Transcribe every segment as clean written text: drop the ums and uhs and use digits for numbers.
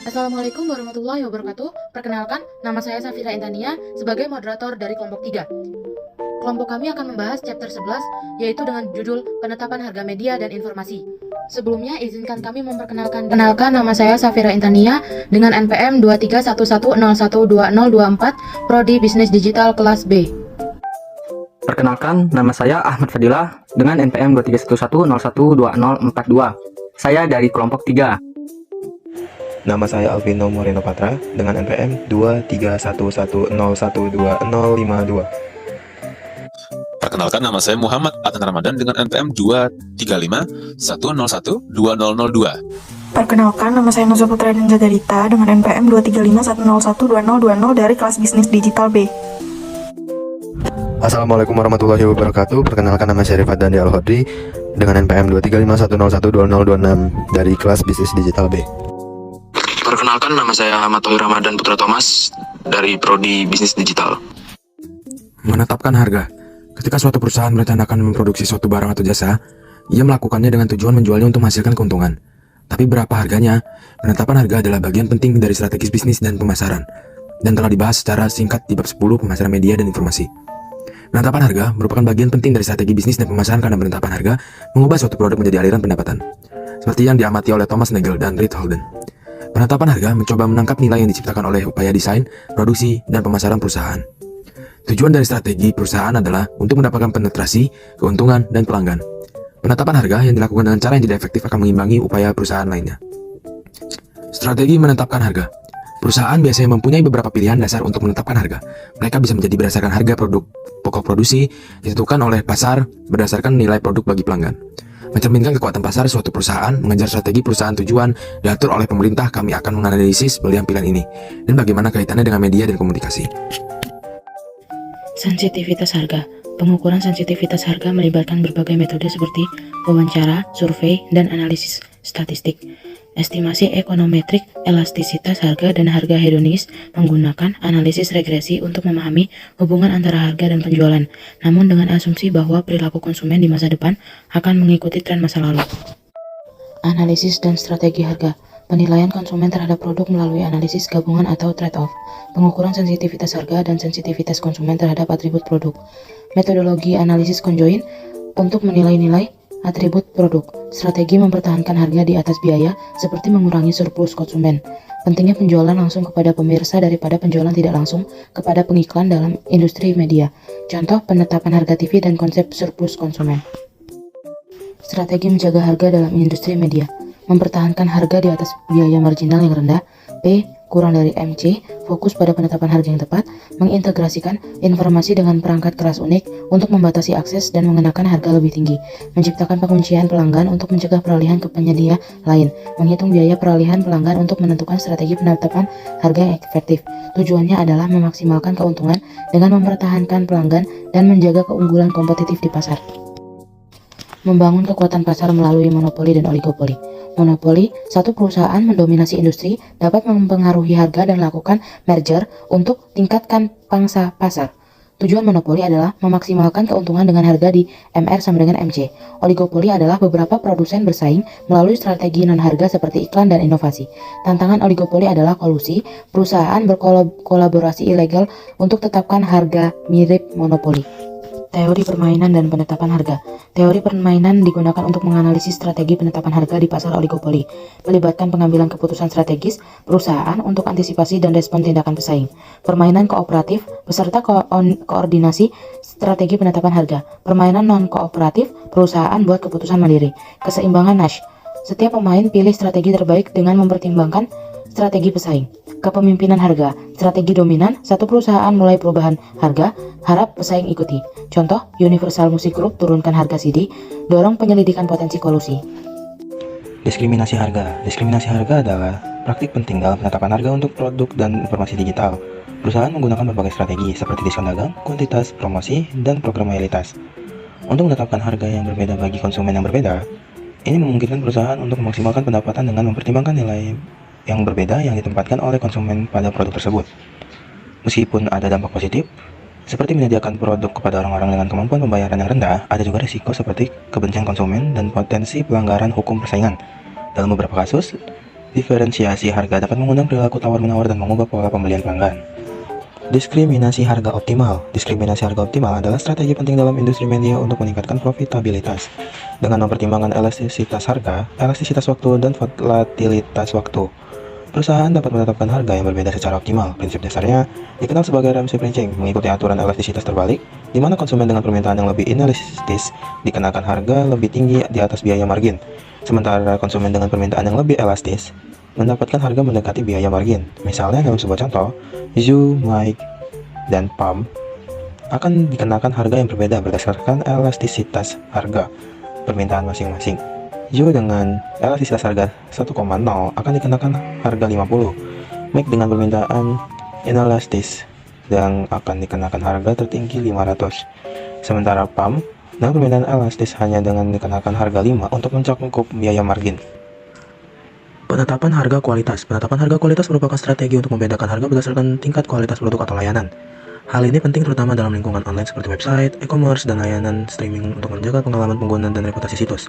Assalamualaikum warahmatullahi wabarakatuh. Perkenalkan, nama saya Safira Intania sebagai moderator dari kelompok 3. Kelompok kami akan membahas chapter 11, yaitu dengan judul Penetapan Harga Media dan Informasi. Sebelumnya, izinkan kami memperkenalkan nama saya Safira Intania dengan NPM 2311012024, Prodi Bisnis Digital kelas B. Perkenalkan, nama saya Ahmad Fadilah dengan NPM 2311012042. Saya dari kelompok 3. Nama saya Alvino Moreno Patra dengan NPM 2311012052. Perkenalkan, nama saya Muhammad Atan Ramadan dengan NPM 2351012002. Perkenalkan, nama saya Nuzul Putra dan Jagarita dengan NPM 235101220 dari kelas Bisnis Digital B. Assalamualaikum warahmatullahi wabarakatuh. Perkenalkan, nama saya Rifat Dandi Al-Hodri dengan NPM 23510122026 dari kelas Bisnis Digital B. Perkenalkan, nama saya Ahmad Tohir Ramadan Putra Thomas dari Prodi Bisnis Digital. Menetapkan harga. Ketika suatu perusahaan merencanakan memproduksi suatu barang atau jasa, ia melakukannya dengan tujuan menjualnya untuk menghasilkan keuntungan. Tapi berapa harganya? Penetapan harga adalah bagian penting dari strategis bisnis dan pemasaran, dan telah dibahas secara singkat di bab 10 pemasaran media dan informasi. Penetapan harga merupakan bagian penting dari strategi bisnis dan pemasaran karena penetapan harga mengubah suatu produk menjadi aliran pendapatan, seperti yang diamati oleh Thomas Nagel dan Reed Holden. Penetapan harga mencoba menangkap nilai yang diciptakan oleh upaya desain, produksi, dan pemasaran perusahaan. Tujuan dari strategi perusahaan adalah untuk mendapatkan penetrasi, keuntungan, dan pelanggan. Penetapan harga yang dilakukan dengan cara yang tidak efektif akan mengimbangi upaya perusahaan lainnya. Strategi menetapkan harga. Perusahaan biasanya mempunyai beberapa pilihan dasar untuk menetapkan harga. Mereka bisa menjadi berdasarkan harga produk pokok produksi, ditentukan oleh pasar berdasarkan nilai produk bagi pelanggan. Mencerminkan kekuatan pasar suatu perusahaan, mengejar strategi perusahaan tujuan, diatur oleh pemerintah. Kami akan menganalisis pilihan-pilihan ini, dan bagaimana kaitannya dengan media dan komunikasi. Sensitivitas harga. Pengukuran sensitivitas harga melibatkan berbagai metode seperti wawancara, survei, dan analisis statistik. Estimasi ekonometrik, elastisitas harga, dan harga hedonis menggunakan analisis regresi untuk memahami hubungan antara harga dan penjualan, namun dengan asumsi bahwa perilaku konsumen di masa depan akan mengikuti tren masa lalu. Analisis dan strategi harga. Penilaian konsumen terhadap produk melalui analisis gabungan atau trade-off. Pengukuran sensitivitas harga dan sensitivitas konsumen terhadap atribut produk. Metodologi analisis konjoin untuk menilai-nilai atribut produk. Strategi mempertahankan harga di atas biaya seperti mengurangi surplus konsumen. Pentingnya penjualan langsung kepada pemirsa daripada penjualan tidak langsung kepada pengiklan dalam industri media. Contoh penetapan harga TV dan konsep surplus konsumen. Strategi menjaga harga dalam industri media. Mempertahankan harga di atas biaya marginal yang rendah. P kurang dari MC, fokus pada penetapan harga yang tepat, mengintegrasikan informasi dengan perangkat keras unik untuk membatasi akses dan mengenakan harga lebih tinggi, menciptakan penguncian pelanggan untuk mencegah peralihan ke penyedia lain, menghitung biaya peralihan pelanggan untuk menentukan strategi penetapan harga yang efektif. Tujuannya adalah memaksimalkan keuntungan dengan mempertahankan pelanggan dan menjaga keunggulan kompetitif di pasar. Membangun kekuatan pasar melalui monopoli dan oligopoli. Monopoli, satu perusahaan mendominasi industri, dapat mempengaruhi harga dan lakukan merger untuk tingkatkan pangsa pasar. Tujuan monopoli adalah memaksimalkan keuntungan dengan harga di MR sama dengan MC. Oligopoli adalah beberapa produsen bersaing melalui strategi non-harga seperti iklan dan inovasi. Tantangan oligopoli adalah kolusi, perusahaan berkolaborasi ilegal untuk tetapkan harga mirip monopoli. Teori permainan dan penetapan harga. Teori permainan digunakan untuk menganalisis strategi penetapan harga di pasar oligopoli, melibatkan pengambilan keputusan strategis perusahaan untuk antisipasi dan respon tindakan pesaing. Permainan kooperatif beserta koordinasi strategi penetapan harga. Permainan non-kooperatif, perusahaan buat keputusan mandiri. Keseimbangan Nash. Setiap pemain pilih strategi terbaik dengan mempertimbangkan strategi pesaing. Kepemimpinan harga. Strategi dominan, satu perusahaan mulai perubahan harga, harap pesaing ikuti. Contoh, Universal Music Group turunkan harga CD, dorong penyelidikan potensi kolusi. Diskriminasi harga. Diskriminasi harga adalah praktik penting dalam penetapan harga untuk produk dan informasi digital. Perusahaan menggunakan berbagai strategi seperti diskon dagang, kuantitas, promosi, dan program loyalitas. Untuk menetapkan harga yang berbeda bagi konsumen yang berbeda, ini memungkinkan perusahaan untuk memaksimalkan pendapatan dengan mempertimbangkan nilai yang berbeda yang ditempatkan oleh konsumen pada produk tersebut. Meskipun ada dampak positif, seperti menyediakan produk kepada orang-orang dengan kemampuan pembayaran yang rendah, ada juga risiko seperti kebencian konsumen dan potensi pelanggaran hukum persaingan. Dalam beberapa kasus, Diferensiasi harga dapat mengundang perilaku tawar-menawar dan mengubah pola pembelian pelanggan. Diskriminasi harga optimal. Diskriminasi harga optimal adalah strategi penting dalam industri media untuk meningkatkan profitabilitas. Dengan mempertimbangkan elastisitas harga, elastisitas waktu, dan volatilitas waktu, perusahaan dapat menetapkan harga yang berbeda secara optimal. Prinsip dasarnya dikenal sebagai Ramsey Principle, mengikuti aturan elastisitas terbalik, di mana konsumen dengan permintaan yang lebih inelastis dikenakan harga lebih tinggi di atas biaya margin, sementara konsumen dengan permintaan yang lebih elastis mendapatkan harga mendekati biaya margin. Misalnya dalam sebuah contoh, Zhu, Mike, dan Palm akan dikenakan harga yang berbeda berdasarkan elastisitas harga permintaan masing-masing. Zhu dengan elastisitas harga 1,0 akan dikenakan harga 50. Mike dengan permintaan inelastis dan akan dikenakan harga tertinggi 500. Sementara Palm dengan permintaan elastis hanya dengan dikenakan harga 5 untuk mencakup biaya margin. Penetapan harga kualitas. Penetapan harga kualitas merupakan strategi untuk membedakan harga berdasarkan tingkat kualitas produk atau layanan. Hal ini penting terutama dalam lingkungan online seperti website, e-commerce, dan layanan streaming untuk menjaga pengalaman pengguna dan reputasi situs.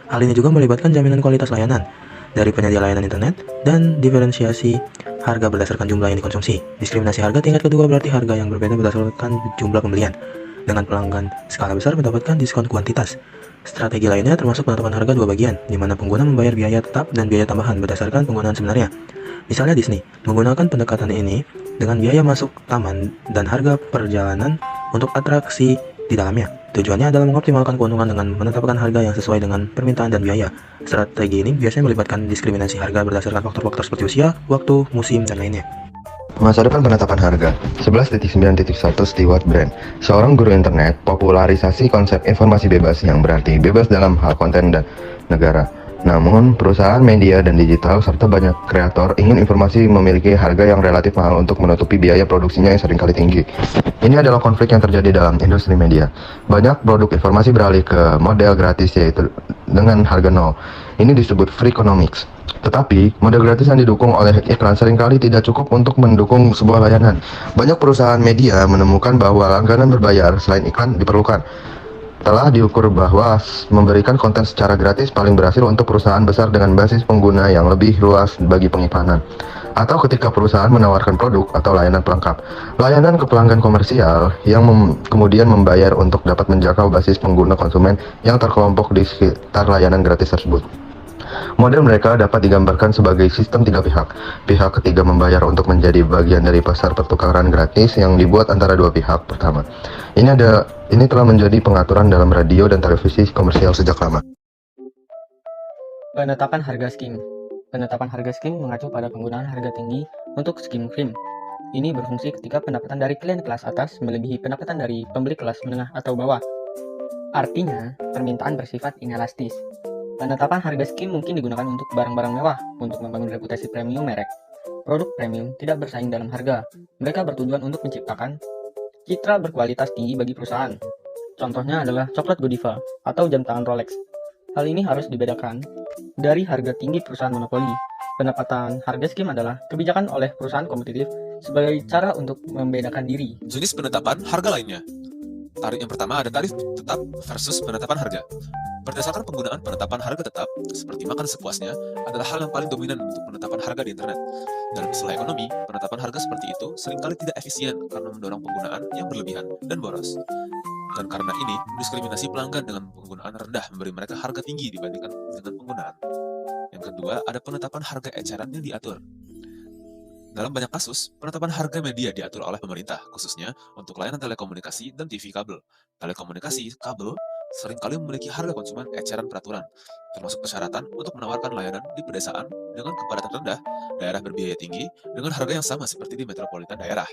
Hal ini juga melibatkan jaminan kualitas layanan dari penyedia layanan internet dan diferensiasi harga berdasarkan jumlah yang dikonsumsi. Diskriminasi harga tingkat kedua berarti harga yang berbeda berdasarkan jumlah pembelian. Dengan pelanggan skala besar mendapatkan diskon kuantitas. Strategi lainnya termasuk penetapan harga dua bagian, di mana pengguna membayar biaya tetap dan biaya tambahan berdasarkan penggunaan sebenarnya. Misalnya Disney menggunakan pendekatan ini dengan biaya masuk taman dan harga perjalanan untuk atraksi di dalamnya. Tujuannya adalah mengoptimalkan keuntungan dengan menetapkan harga yang sesuai dengan permintaan dan biaya. Strategi ini biasanya melibatkan diskriminasi harga berdasarkan faktor-faktor seperti usia, waktu, musim, dan lainnya. Masa depan penetapan harga 11.9.1 Stewart Brand, seorang guru internet, popularisasi konsep informasi bebas yang berarti bebas dalam hal konten dan negara. Namun, perusahaan media dan digital serta banyak kreator ingin informasi memiliki harga yang relatif mahal untuk menutupi biaya produksinya yang seringkali tinggi. Ini adalah konflik yang terjadi dalam industri media. Banyak produk informasi beralih ke model gratis yaitu dengan harga nol. Ini disebut free economics. Tetapi, model gratis yang didukung oleh iklan seringkali tidak cukup untuk mendukung sebuah layanan. Banyak perusahaan media menemukan bahwa langganan berbayar selain iklan diperlukan. Telah diukur bahwa memberikan konten secara gratis paling berhasil untuk perusahaan besar dengan basis pengguna yang lebih luas bagi pengiklanan. Atau ketika perusahaan menawarkan produk atau layanan pelengkap. Layanan ke pelanggan komersial yang kemudian membayar untuk dapat menjangkau basis pengguna konsumen yang terkelompok di sekitar layanan gratis tersebut. Model mereka dapat digambarkan sebagai sistem tiga pihak. Pihak ketiga membayar untuk menjadi bagian dari pasar pertukaran gratis yang dibuat antara dua pihak pertama. Ini telah menjadi pengaturan dalam radio dan televisi komersial sejak lama. Penetapan harga skim. Penetapan harga skim mengacu pada penggunaan harga tinggi untuk skim krim. Ini berfungsi ketika pendapatan dari klien kelas atas melebihi pendapatan dari pembeli kelas menengah atau bawah. Artinya, permintaan bersifat inelastis. Penetapan harga skim mungkin digunakan untuk barang-barang mewah untuk membangun reputasi premium merek. Produk premium tidak bersaing dalam harga. Mereka bertujuan untuk menciptakan citra berkualitas tinggi bagi perusahaan. Contohnya adalah coklat Godiva atau jam tangan Rolex. Hal ini harus dibedakan dari harga tinggi perusahaan monopoli. Penetapan harga skim adalah kebijakan oleh perusahaan kompetitif sebagai cara untuk membedakan diri. Jenis penetapan harga lainnya. Tarif yang pertama ada tarif tetap versus penetapan harga. Berdasarkan penggunaan penetapan harga tetap, seperti makan sepuasnya, adalah hal yang paling dominan untuk penetapan harga di internet. Dalam istilah ekonomi, penetapan harga seperti itu seringkali tidak efisien karena mendorong penggunaan yang berlebihan dan boros. Dan karena ini, diskriminasi pelanggan dengan penggunaan rendah memberi mereka harga tinggi dibandingkan dengan penggunaan. Yang kedua, ada penetapan harga eceran yang diatur. Dalam banyak kasus, penetapan harga media diatur oleh pemerintah, khususnya untuk layanan telekomunikasi dan TV kabel. Telekomunikasi kabel seringkali memiliki harga konsumen eceran peraturan, termasuk persyaratan untuk menawarkan layanan di pedesaan dengan kepadatan rendah, daerah berbiaya tinggi, dengan harga yang sama seperti di metropolitan daerah.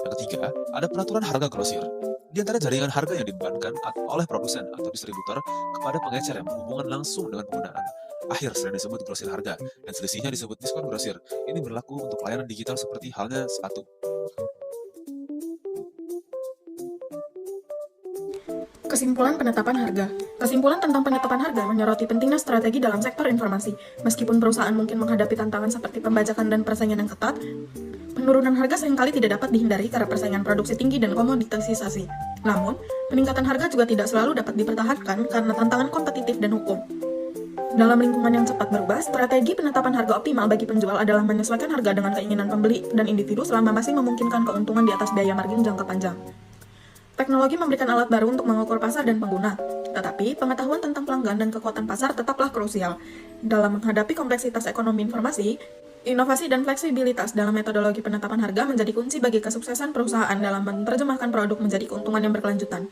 Yang ketiga, ada peraturan harga grosir. Di antara jaringan harga yang dibebankan oleh produsen atau distributor kepada pengecer yang berhubungan langsung dengan penggunaan akhir sering disebut grosir harga, dan selisihnya disebut diskon grosir. Ini berlaku untuk layanan digital seperti halnya sepatu. Kesimpulan penetapan harga. Kesimpulan tentang penetapan harga menyoroti pentingnya strategi dalam sektor informasi. Meskipun perusahaan mungkin menghadapi tantangan seperti pembajakan dan persaingan yang ketat, penurunan harga seringkali tidak dapat dihindari karena persaingan produksi tinggi dan komoditisasi. Namun, peningkatan harga juga tidak selalu dapat dipertahankan karena tantangan kompetitif dan hukum. Dalam lingkungan yang cepat berubah, strategi penetapan harga optimal bagi penjual adalah menyesuaikan harga dengan keinginan pembeli dan individu selama masih memungkinkan keuntungan di atas biaya margin jangka panjang. Teknologi memberikan alat baru untuk mengukur pasar dan pengguna, tetapi pengetahuan tentang pelanggan dan kekuatan pasar tetaplah krusial. Dalam menghadapi kompleksitas ekonomi informasi, inovasi dan fleksibilitas dalam metodologi penetapan harga menjadi kunci bagi kesuksesan perusahaan dalam menerjemahkan produk menjadi keuntungan yang berkelanjutan.